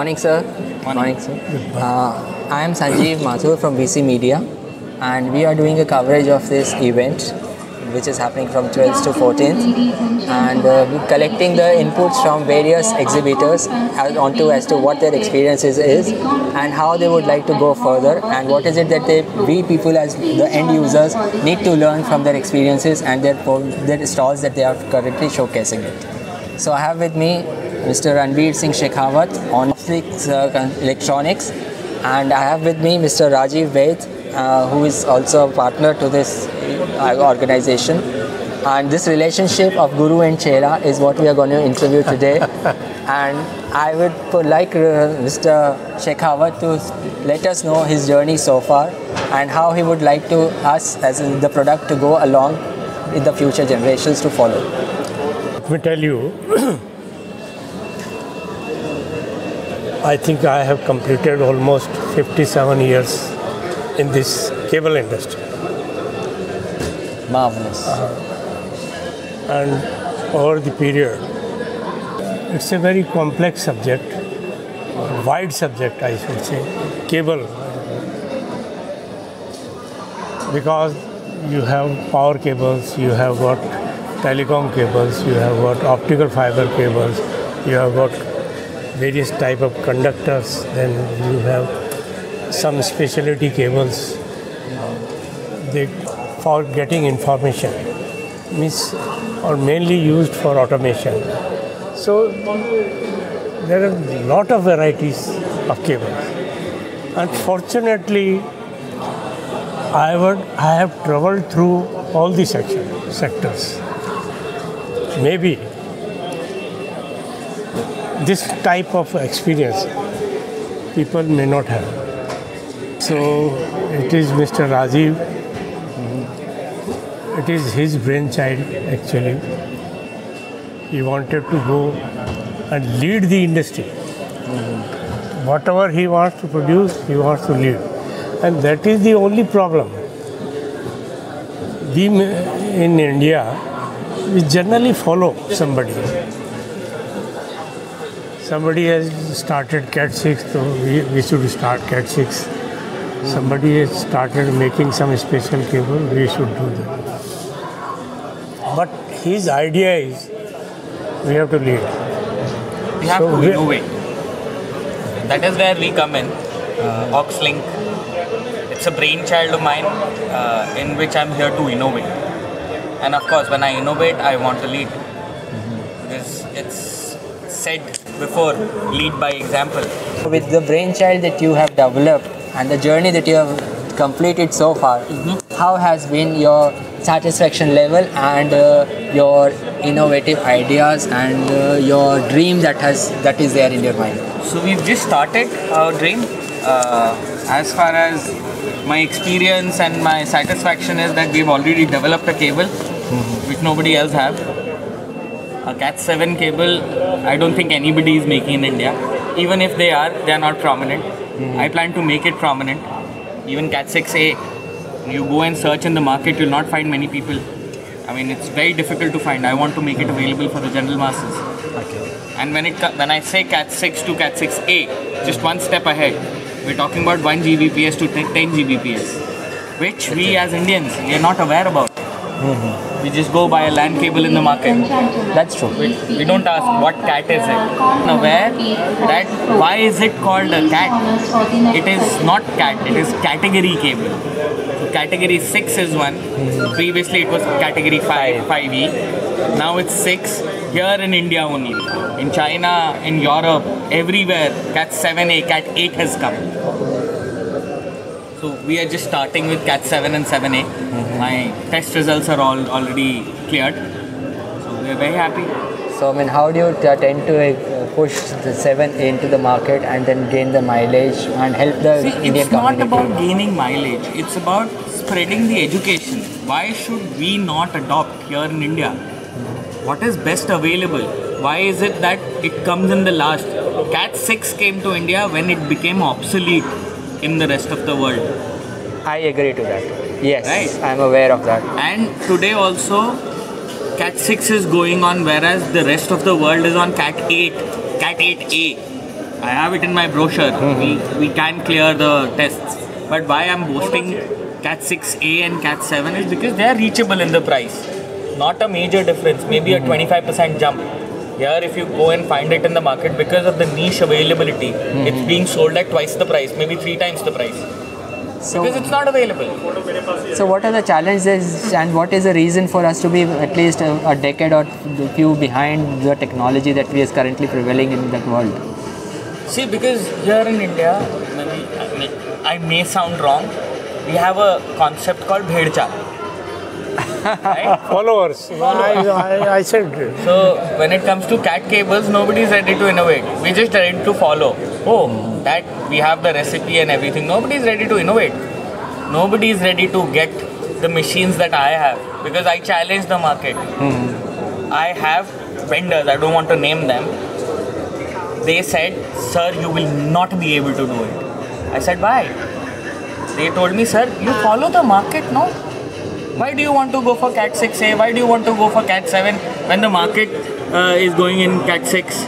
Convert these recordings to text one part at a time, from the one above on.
Morning, sir. Morning, sir. I am Sanjeev Mathur from VC Media, and we are doing a coverage of this event, which is happening from 12th to 14th, and we're collecting the inputs from various exhibitors as to what their experiences is and how they would like to go further, and what is it that we people as the end users need to learn from their experiences and their stalls that they are currently showcasing it. So I have with me Mr. Ranveer Singh Shekhawat on optics electronics, and I have with me Mr. Rajiv Vaid, who is also a partner to this organization. And this relationship of Guru and Chela is what we are going to interview today. And I would like Mr. Shekhawat to let us know his journey so far and how he would like to us as the product to go along in the future generations to follow. Let me tell you, I think I have completed almost 57 years in this cable industry. Marvelous. And over the period, it's a very complex subject, wide subject I should say, cable. Because you have power cables, you have got telecom cables, you have got optical fiber cables, you have got various type of conductors, then you have some specialty cables for getting information, or mainly used for automation. So there are a lot of varieties of cables. Unfortunately, I have traveled through all the sectors. Maybe this type of experience people may not have. So it is Mr. Rajiv. It is his brainchild actually. He wanted to go and lead the industry. Whatever he wants to produce, he wants to lead. And that is the only problem. We in India, we generally follow somebody. Somebody has started Cat 6, so we should start Cat 6. Somebody has started making some special cable, we should do that. But his idea is, we have to lead. We have to innovate. That is where we come in. Oxlink. It's a brainchild of mine in which I'm here to innovate. And of course, when I innovate, I want to lead. Because it's said before, lead by example. With the brainchild that you have developed and the journey that you have completed so far, how has been your satisfaction level and your innovative ideas and your dream that is there in your mind? So we've just started our dream. As far as my experience and my satisfaction is that we've already developed a cable which nobody else have. A Cat 7 cable, I don't think anybody is making in India. Even if they are not prominent. I plan to make it prominent. Even Cat 6A, you go and search in the market, you'll not find many people. I mean, it's very difficult to find. I want to make it available for the general masses. Okay. And when I say Cat 6 to Cat 6A, just one step ahead. We're talking about 1 Gbps to 10 Gbps, which we as Indians, we are not aware about. We just go buy a LAN cable in the market. That's true. We don't ask what cat is it. I'm aware that why is it called a cat? It is not cat, it is category cable. So category 6 is one. Previously it was category 5E. Now it's 6 here in India only. In China, in Europe, everywhere, Cat 7A, Cat 8 has come. So we are just starting with Cat 7 and 7A. My test results are already cleared. So we are very happy. So I mean, how do you tend to push the 7A into the market and then gain the mileage and help the Indian community? It's not about gaining mileage. It's about spreading the education. Why should we not adopt here in India? What is best available? Why is it that it comes in the last? Cat 6 came to India when it became obsolete in the rest of the world. I agree to that. Yes, right? I'm aware of that. And today also, Cat 6 is going on, whereas the rest of the world is on Cat 8, Cat 8A. I have it in my brochure. We can clear the tests. But why I'm boasting Cat 6A and Cat 7 is because they are reachable in the price. Not a major difference, maybe a 25% jump. Here, if you go and find it in the market, because of the niche availability, it's being sold at twice the price, maybe 3 times the price. Because it's not available. So what are the challenges and what is the reason for us to be at least a decade or few behind the technology that is currently prevailing in the world? See, because here in India, I may sound wrong, we have a concept called Bhed Chal. Right? Followers. I said. So when it comes to cat cables, nobody is ready to innovate. We just ready to follow. Oh, that we have the recipe and everything. Nobody is ready to innovate. Nobody is ready to get the machines that I have because I challenge the market. I have vendors. I don't want to name them. They said, "Sir, you will not be able to do it." I said, "Why?" They told me, "Sir, you follow the market, no? Why do you want to go for Cat 6A? Why do you want to go for Cat 7 when the market is going in Cat 6?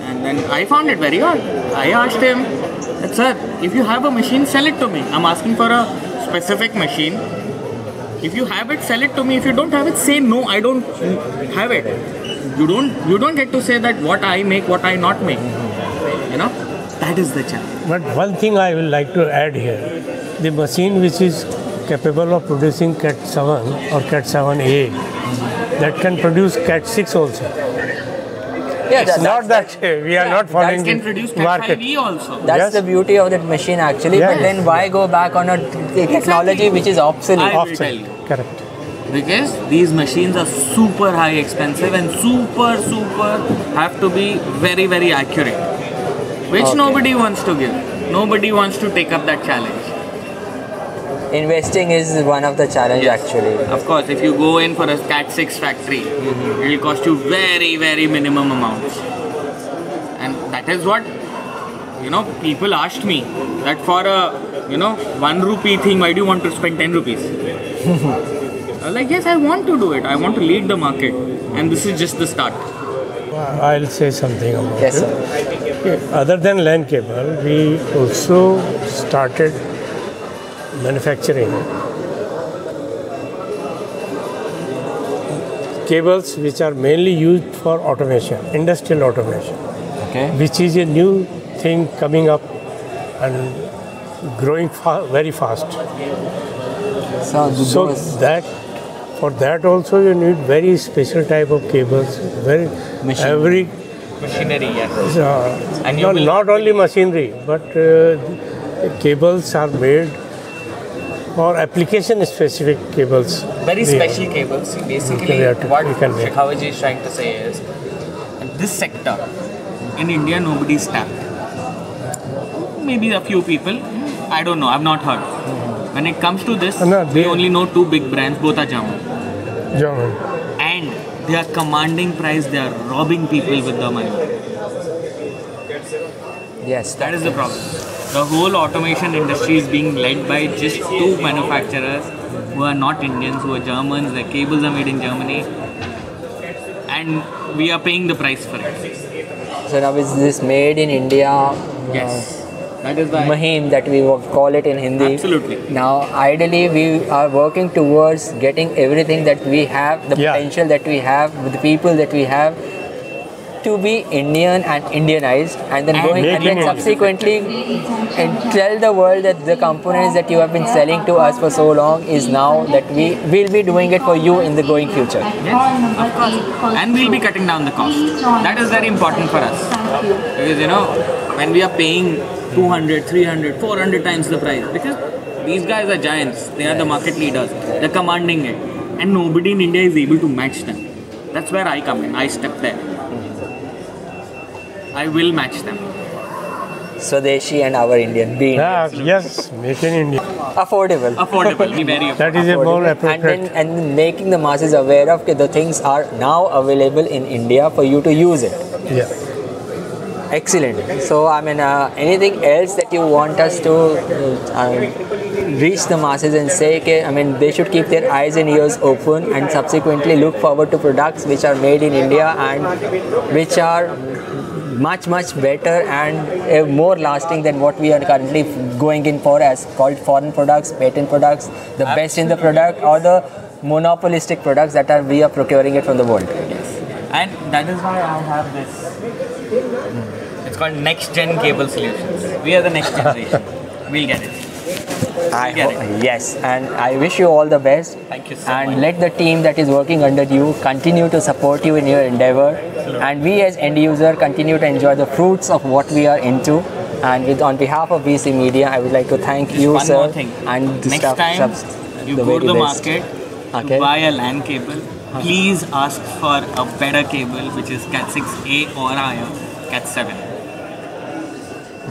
And then I found it very odd. I asked him, "Sir, if you have a machine, sell it to me. I'm asking for a specific machine. If you have it, sell it to me. If you don't have it, say no, I don't have it. You don't get to say that what I make, what I not make. You know, that is the challenge." But one thing I will like to add here, the machine which is capable of producing Cat 7 or Cat 7A, that can produce Cat 6 also. Yeah, It's not that we are not following Can the produce Cat market. 5e also. That's Yes. the beauty of that machine actually. Yes. But then why go back on a technology which is obsolete? I will tell you. Correct. Because these machines are super high expensive and super have to be very, very accurate. Which nobody wants to give. Nobody wants to take up that challenge. Investing is one of the challenge actually. Of course, if you go in for a Cat 6 factory, it will cost you very, very minimum amounts. And that is what, people asked me that for a, 1 rupee thing, why do you want to spend 10 rupees? I was like, yes, I want to do it. I want to lead the market. And this is just the start. I'll say something about Yes, it. sir. Other than LAN cable, we also started manufacturing cables which are mainly used for automation, industrial automation, Okay. which is a new thing coming up and growing very fast. So, So those- for that also you need very special type of cables. Every Machinery, yes. And you no, will- not only machinery, but cables are made for application specific cables. Very We- special cables. Basically, We have to- what we can make. Shekhawat ji is trying to say is, this sector, in India, nobody is tapped. Maybe a few people. I don't know. I've not heard. When it comes to this, No, we only know 2 big brands, both are German. German. And they are commanding price, they are robbing people with the money. yes, That is the problem. The whole automation industry is being led by just 2 manufacturers who are not Indians, who are Germans, their cables are made in Germany. And we are paying the price for it. So now is this made in India? Yes. That is why. Mahim that we would call it in Hindi. Absolutely. Now, ideally, we are working towards getting everything that we have, the Yeah. potential that we have, with the people that we have, to be Indian and Indianized, and then And going make and then in India. subsequently and tell the world that the components that you have been selling to us for so long is now that we will be doing it for you in the going future. Yes, of course. And we'll be cutting down the cost. That is very important for us. Because, when we are paying 200, 300, 400 times the price, because these guys are giants, they are the market leaders, they're commanding it. And nobody in India is able to match them. That's where I come in. I step there. I will match them. Swadeshi and our Indian being Yes, make in India. affordable. Affordable, be very affordable. That is a more And appropriate. then making the masses aware of that the things are now available in India for you to use it. Yeah. Excellent. So, I mean, anything else that you want us to reach the masses and say, okay, I mean, they should keep their eyes and ears open and subsequently look forward to products which are made in India and which are much better and more lasting than what we are currently going in for, as called foreign products, patent products, the best in the product, or the monopolistic products that we are procuring it from the world. Yes. And that is why I have this. It's called Next Gen Cable Solutions. We are the next generation. We'll get it. Yes, and I wish you all the best. Thank you so and much. let the team that is working under you continue to support you in your endeavor. Absolutely. And we as end user continue to enjoy the fruits of what we are into. And on behalf of VC Media, I would like to thank you, one sir. more thing. And Next time you go to the market to buy a LAN cable, please ask for a better cable, which is Cat 6A or higher, Cat 7.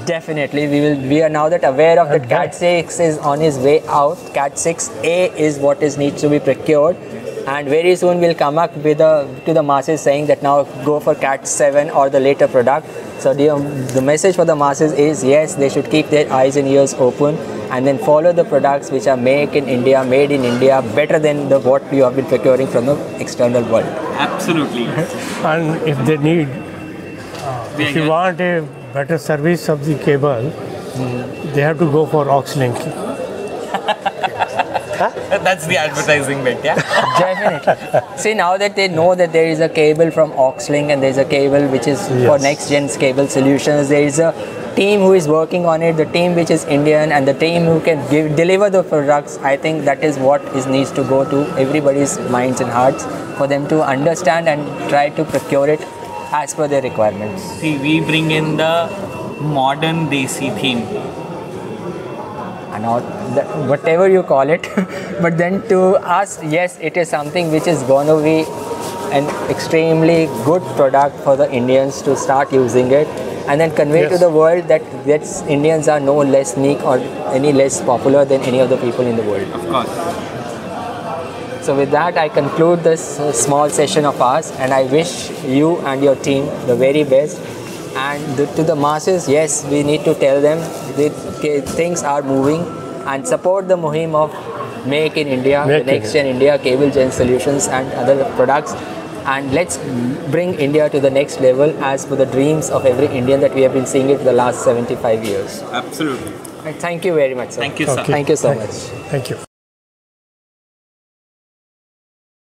Definitely, we are now that aware of that Cat 6 is on his way out. Cat 6A is what needs to be procured, and very soon we'll come up with to the masses saying that now go for Cat 7 or the later product. So the message for the masses is, yes, they should keep their eyes and ears open and then follow the products which are made in India, better than what you have been procuring from the external world. Absolutely. And if they need, if you want a better service of the cable, they have to go for Oxlink. That's the advertising bit, yeah? Definitely. See, now that they know that there is a cable from Oxlink and there is a cable which is for Next Gen Cable Solutions, there is a team who is working on it, the team which is Indian, and the team who can deliver the products. I think that is what needs to go to everybody's minds and hearts for them to understand and try to procure it as per their requirements. See, we bring in the modern Desi theme. And whatever you call it, but then to us, yes, it is something which is going to be an extremely good product for the Indians to start using it and then convey to the world that Indians are no less unique or any less popular than any other people in the world. Of course. So with that, I conclude this small session of ours, and I wish you and your team the very best. And to the masses, yes, we need to tell them that things are moving, and support the muhim of Make in India, the Next Gen India, Cable Gen Solutions and other products. And let's bring India to the next level as per the dreams of every Indian that we have been seeing it for the last 75 years. Absolutely. And thank you very much, sir. Thank you, sir. Thank you so much. Thank you.